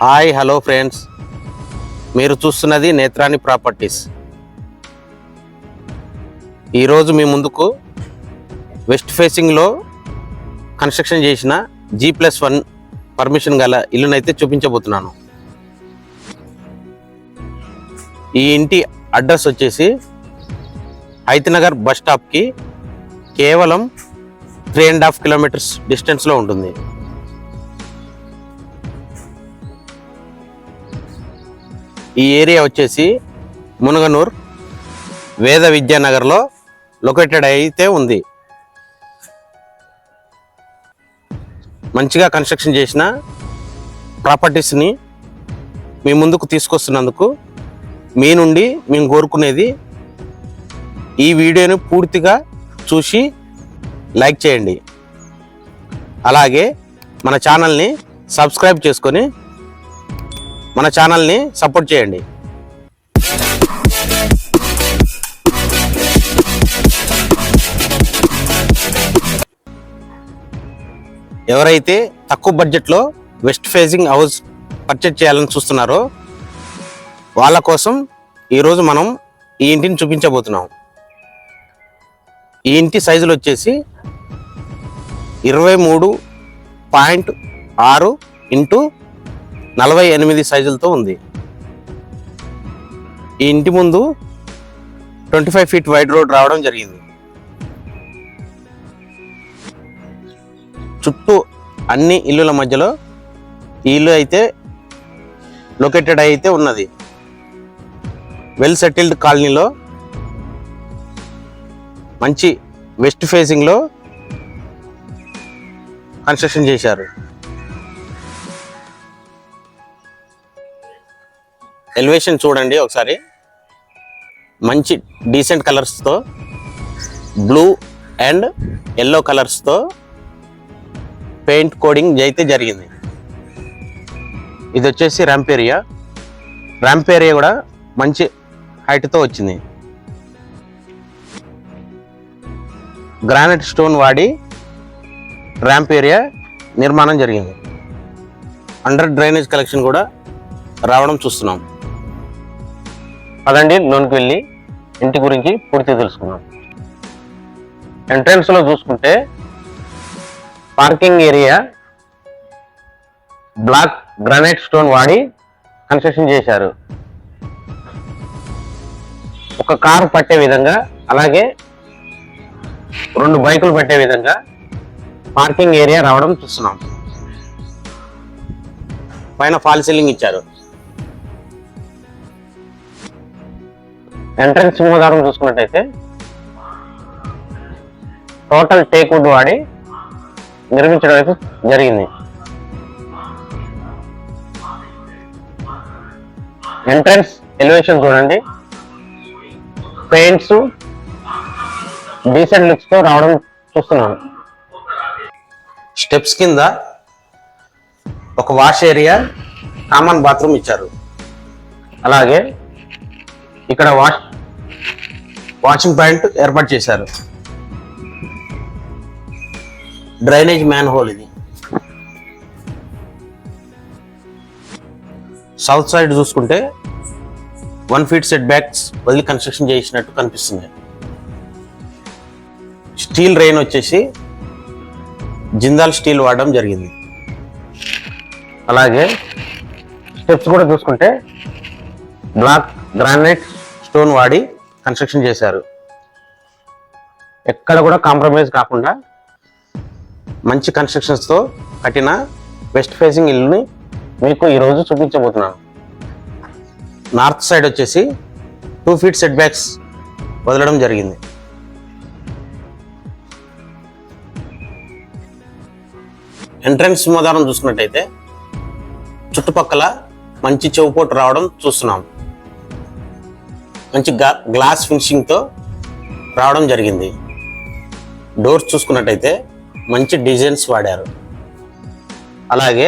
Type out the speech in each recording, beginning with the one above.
Hi hello friends, మీరు చూస్తున్నది Netrani properties. ఈరోజు మీ ముందుకు వెస్ట్ ఫేసింగ్లో కన్స్ట్రక్షన్ చేసిన G+1 పర్మిషన్ గల ఇల్లునైతే చూపించబోతున్నాను. ఈ ఇంటి అడ్రస్ వచ్చేసి హైతనగర్ బస్ స్టాప్కి కేవలం 3.5 కిలోమీటర్స్ డిస్టెన్స్లో ఉంటుంది. ఈ ఏరియా వచ్చేసి మునగనూర్ వేద విద్యానగర్లో లొకేటెడ్ అయితే ఉంది. మంచిగా కన్స్ట్రక్షన్ చేసిన ప్రాపర్టీస్ని మీ ముందుకు తీసుకొస్తున్నందుకు మీ నుండి మేము కోరుకునేది ఈ వీడియోని పూర్తిగా చూసి లైక్ చేయండి. అలాగే మన ఛానల్ని సబ్స్క్రైబ్ చేసుకొని మన ఛానల్ని సపోర్ట్ చేయండి. ఎవరైతే తక్కువ బడ్జెట్లో వెస్ట్ ఫేసింగ్ హౌస్ పర్చేజ్ చేయాలని చూస్తున్నారో వాళ్ళ కోసం ఈరోజు మనం ఈ ఇంటిని చూపించబోతున్నాం. ఈ ఇంటి సైజులు వచ్చేసి 23.6 ఇంటూ 48 సైజులతో ఉంది. ఈ ఇంటి ముందు 25 ఫీట్ వైడ్ రోడ్ రావడం జరిగింది. చుట్టూ అన్ని ఇల్లుల మధ్యలో ఈ ఇల్లు అయితే లొకేటెడ్ అయితే ఉన్నది. వెల్ సెటిల్డ్ కాలనీలో మంచి వెస్ట్ ఫేసింగ్లో కన్స్ట్రక్షన్ చేశారు. ఎలివేషన్ చూడండి ఒకసారి. మంచి డీసెంట్ కలర్స్తో బ్లూ అండ్ ఎల్లో కలర్స్తో పెయింట్ కోడింగ్ అయితే జరిగింది. ఇది వచ్చేసి ర్యాంప్ ఏరియా. ర్యాంప్ ఏరియా కూడా మంచి హైట్తో వచ్చింది. గ్రానైట్ స్టోన్ వాడి ర్యాంప్ ఏరియా నిర్మాణం జరిగింది. అండర్ డ్రైనేజ్ కలెక్షన్ కూడా రావడం చూస్తున్నాం. పదండి లోనికి వెళ్ళి ఇంటి గురించి పూర్తిగా తెలుసుకున్నాం. ఎంట్రన్స్లో చూసుకుంటే parking area black granite stone వాడి కన్స్ట్రక్షన్ చేశారు. ఒక కారు పట్టే విధంగా, అలాగే 2 బైకులు పట్టే విధంగా పార్కింగ్ ఏరియా రావడం చూస్తున్నాం. పైన ఫాల్ సీలింగ్ ఇచ్చారు. ఎంట్రన్స్ సింహద్వారం చూసుకున్నట్టయితే టోటల్ టేక్ వుడ్ వాడి నిర్మించడం అయితే జరిగింది. ఎంట్రన్స్ ఎలివేషన్ చూడండి. పెయింట్స్ డీసెంట్ లుక్స్ తో రావడం చూస్తున్నాం. స్టెప్స్ కింద ఒక వాష్ ఏరియా, కామన్ బాత్రూమ్ ఇచ్చారు. అలాగే ఇక్కడ వాషింగ్ పాయింట్ ఏర్పాటు చేశారు. డ్రైనేజ్ మ్యాన్ హోల్ ఇది. సౌత్ సైడ్ చూసుకుంటే 1 ఫీట్ సెట్ బ్యాక్స్ వదిలి కన్స్ట్రక్షన్ చేసినట్టు కనిపిస్తుంది. స్టీల్ రెయిన్ వచ్చేసి జిందాల్ స్టీల్ వాడడం జరిగింది. అలాగే స్టెప్స్ కూడా చూసుకుంటే బ్లాక్ గ్రానైట్ స్టోన్ వాడి కన్స్ట్రక్షన్ చేశారు. ఎక్కడ కూడా కాంప్రమైజ్ కాకుండా మంచి కన్స్ట్రక్షన్స్తో కట్టిన వెస్ట్ ఫేసింగ్ ఇల్లుని మీకు ఈరోజు చూపించబోతున్నాను. నార్త్ సైడ్ వచ్చేసి 2 ఫీట్ సెట్ బ్యాక్స్ వదలడం జరిగింది. ఎంట్రన్స్ సింహద్వారం చూసుకున్నట్టయితే చుట్టుపక్కల మంచి చౌపోటు రావడం చూస్తున్నాం. మంచి గ్లాస్ ఫినిషింగ్తో రావడం జరిగింది. డోర్స్ చూసుకున్నట్టయితే మంచి డిజైన్స్ వాడారు. అలాగే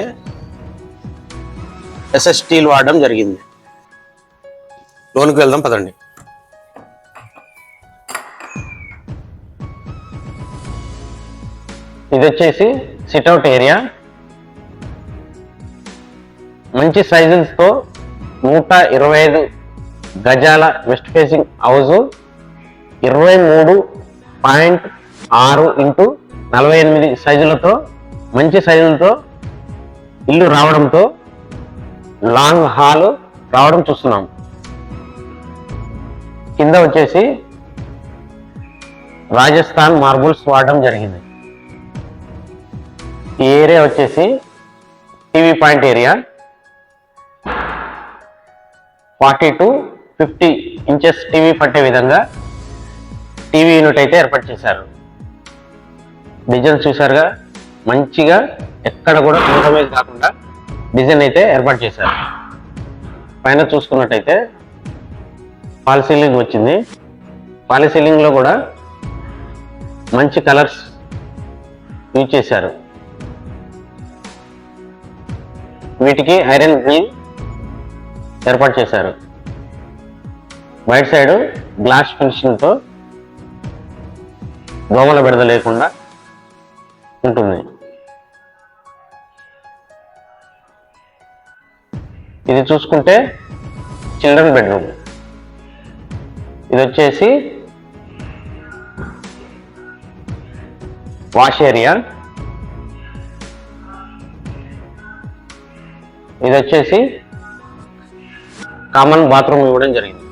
ఎస్ఎస్ స్టీల్ వాడడం జరిగింది. లోనికి వెళ్దాం పదండి. ఇది వచ్చేసి సిట్అవుట్ ఏరియా. మంచి సైజులతో 125 గజాల వెస్ట్ ఫేసింగ్ హౌస్ 23.6x48 సైజులతో మంచి సైజులతో ఇల్లు రావడంతో లాంగ్ హాల్ రావడం చూస్తున్నాం. కింద వచ్చేసి రాజస్థాన్ మార్బుల్స్ వాడడం జరిగింది. ఈ ఏరియా వచ్చేసి TV point area 40 to 50 inches TV పట్టే విధంగా టీవీ యూనిట్ అయితే ఏర్పాటు చేశారు. డిజైన్ చూసారుగా, మంచిగా ఎక్కడ కూడా కాంప్రమైజ్ కాకుండా డిజైన్ అయితే ఏర్పాటు చేశారు. పైన చూసుకున్నట్టయితే ఫాల్ సీలింగ్ వచ్చింది. ఫాల్ సీలింగ్ లో కూడా మంచి కలర్స్ యూజ్ చేశారు. వీటికి ఐరన్ గ్రిల్ ఏర్పాటు చేశారు. బయట సైడ్ గ్లాస్ ఫినిషింగ్ తో దోమల బెడద లేకుండా ఉంటుంది. ఇది చూసుకుంటే చిల్డ్రన్ బెడ్రూమ్. ఇది వచ్చేసి వాష్ ఏరియా. ఇది వచ్చేసి కామన్ బాత్రూమ్ ఇవ్వడం జరిగింది.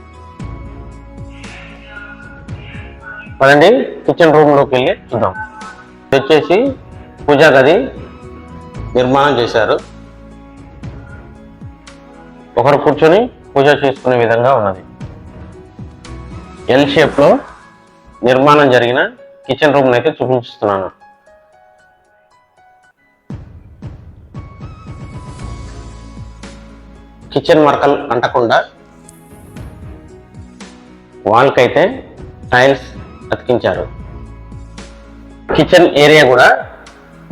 పదండి కిచెన్ రూమ్ లోకి వెళ్ళి చూద్దాం. ఇది వచ్చేసి పూజా గది నిర్మాణం చేశారు. ఒకరు కూర్చొని పూజ చేసుకునే విధంగా ఉన్నది. ఎల్ షేప్ లో నిర్మాణం జరిగిన కిచెన్ రూమ్ అయితే చూపిస్తున్నాను. కిచెన్ మరకలు అంటకుండా వాల్ కైతే టైల్స్ అతికించారు. కిచెన్ ఏరియా కూడా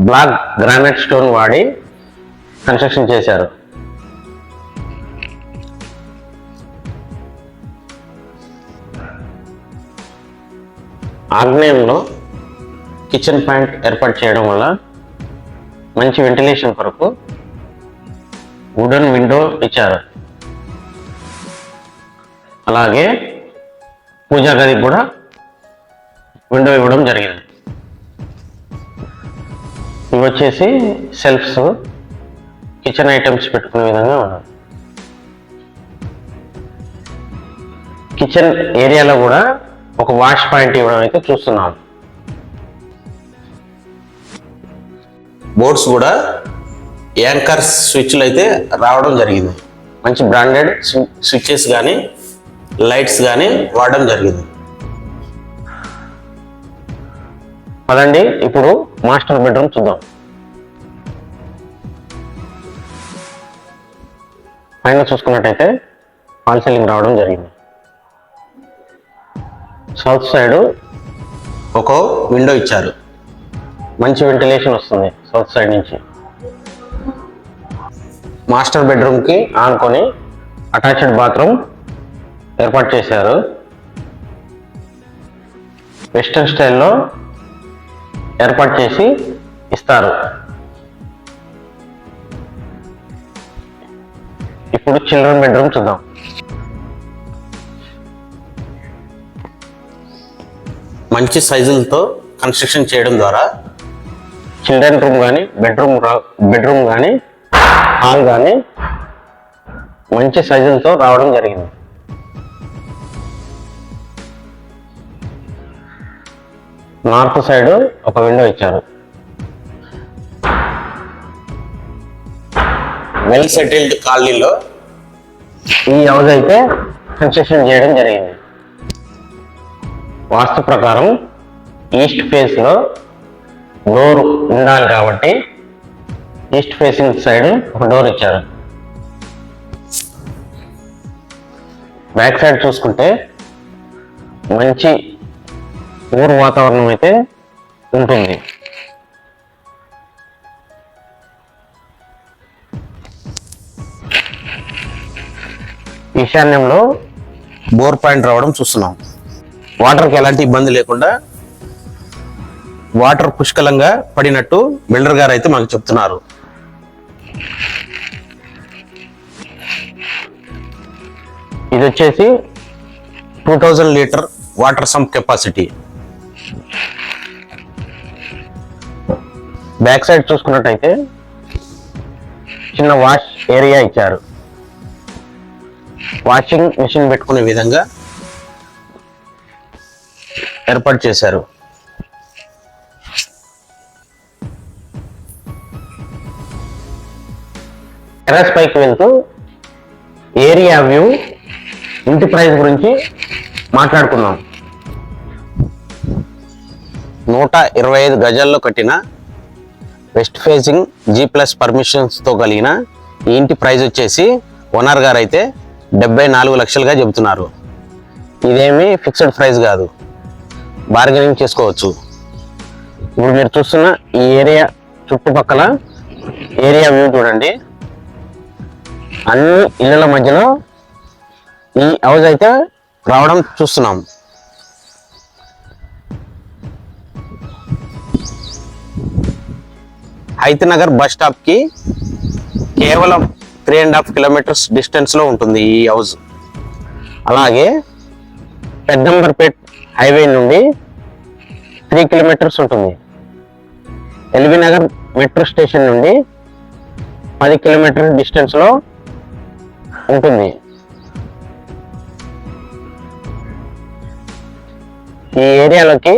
బ్లాక్ గ్రానైట్ స్టోన్ వాడి కన్స్ట్రక్షన్ చేశారు. ఆగ్నేయంలో కిచెన్ పాయింట్ ఏర్పాటు చేయడం వల్ల మంచి వెంటిలేషన్ కొరకు వుడెన్ విండో ఇచ్చారు. అలాగే పూజా గదికి కూడా విండో ఇవ్వడం జరిగింది. ఇవి వచ్చేసి సెల్ఫ్స్, కిచెన్ ఐటమ్స్ పెట్టుకునే విధంగా ఉన్నాయి. కిచెన్ ఏరియాలో కూడా ఒక వాష్ పాయింట్ ఇవ్వడం అయితే చూస్తున్నాం. బోర్డ్స్ కూడా యాంకర్ స్విచ్లు అయితే రావడం జరిగింది. మంచి బ్రాండెడ్ స్విచ్చెస్ కానీ లైట్స్ కానీ వాడడం జరిగింది. పదండి ఇప్పుడు మాస్టర్ బెడ్రూమ్ చూద్దాం. పైన చూసుకున్నట్టయితే ఫాల్ సీలింగ్ రావడం జరిగింది. సౌత్ సైడ్ ఒక విండో ఇచ్చారు. మంచి వెంటిలేషన్ వస్తుంది సౌత్ సైడ్ నుంచి. మాస్టర్ బెడ్రూమ్ కి ఆనుకొని అటాచ్డ్ బాత్రూమ్ ఏర్పాటు చేశారు. వెస్టర్న్ స్టైల్లో ఏర్పాటు చేసి ఇస్తారు. ఇప్పుడు చిల్డ్రన్ బెడ్రూమ్ చూద్దాం. మంచి సైజులతో కన్స్ట్రక్షన్ చేయడం ద్వారా చిల్డ్రన్ రూమ్ కానీ బెడ్రూమ్ కానీ హాల్ కానీ మంచి సైజులతో రావడం జరిగింది. నార్త్ సైడ్ ఒక విండో ఇచ్చారు. వెల్ సెటిల్డ్ కాలనీలో ఈ హౌస్ అయితే కన్స్ట్రక్షన్ చేయడం జరిగింది. వాస్తు ప్రకారం ఈస్ట్ ఫేస్ లో డోర్ ఉండాలి కాబట్టి ఈస్ట్ ఫేసింగ్ సైడ్ ఒక డోర్ ఇచ్చారు. బ్యాక్ సైడ్ చూసుకుంటే మంచి ఊరు వాతావరణం అయితే ఉంటుంది. ఈశాన్యంలో బోర్ పాయింట్ రావడం చూస్తున్నాం. వాటర్కి ఎలాంటి ఇబ్బంది లేకుండా వాటర్ పుష్కలంగా పడినట్టు బిల్డర్ గారు అయితే మాకు చెప్తున్నారు. ఇది వచ్చేసి 2000 litre water sump capacity. Back side చూసుకున్నట్టయితే చిన్న వాష్ ఏరియా ఇచ్చారు. వాషింగ్ మిషన్ పెట్టుకునే విధంగా ఏర్పాటు చేశారు. టెర్రస్ పైకి వెళ్తూ ఏరియా వ్యూ, ఇంటి ప్రైస్ గురించి మాట్లాడుకుందాం. 125 గజాల్లో కట్టిన వెస్ట్ ఫేసింగ్ G+ పర్మిషన్స్తో కలిగిన ఈ ఇంటి ప్రైస్ వచ్చేసి ఓనర్ గారు అయితే 74 లక్షలుగా చెబుతున్నారు. ఇదేమీ ఫిక్స్డ్ ప్రైస్ కాదు, బార్గెనింగ్ చేసుకోవచ్చు. ఇప్పుడు మీరు చూస్తున్న ఈ ఏరియా చుట్టుపక్కల ఏరియా వ్యూ చూడండి. అన్ని ఇళ్ళ మధ్యలో ఈ హౌస్ అయితే రావడం చూస్తున్నాం. హైతనగర్ బస్ స్టాప్ కి కేవలం 3.5 కిలోమీటర్స్ డిస్టెన్స్ లో ఉంటుంది ఈ హౌస్. అలాగే పెద్దంబర్పేట్ హైవే నుండి 3 కిలోమీటర్స్ ఉంటుంది. ఎల్బీ నగర్ మెట్రో స్టేషన్ నుండి 10 కిలోమీటర్ డిస్టెన్స్ లో ఉంటుంది. ఈ ఏరియాలోకి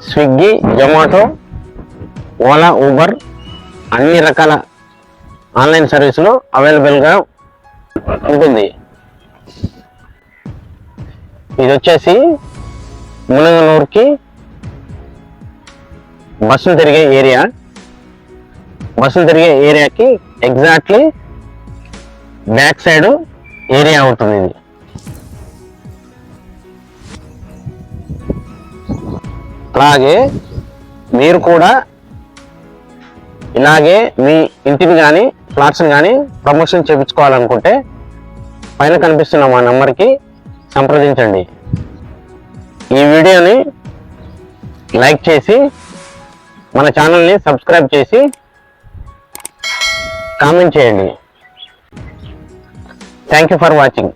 స్విగ్గీ, జొమాటో, ఓలా, ఊబర్ అన్ని రకాల ఆన్లైన్ సర్వీసులు అవైలబుల్గా ఉంటుంది. ఇది వచ్చేసి మునగనూరుకి బస్సులు తిరిగే ఏరియా. బస్సులు తిరిగే ఏరియాకి ఎగ్జాక్ట్లీ బ్యాక్ సైడ్ ఏరియా ఉంటుంది ఇది. అలాగే మీరు కూడా ఇలాగే మీ ఇంటిని కానీ ఫ్లాట్స్ని కానీ ప్రమోషన్ చేయించుకోవాలనుకుంటే పైన కనిపిస్తున్న మా నెంబర్కి సంప్రదించండి. ఈ వీడియోని లైక్ చేసి మన ఛానల్ని సబ్స్క్రైబ్ చేసి కామెంట్ చేయండి. Thank you for watching.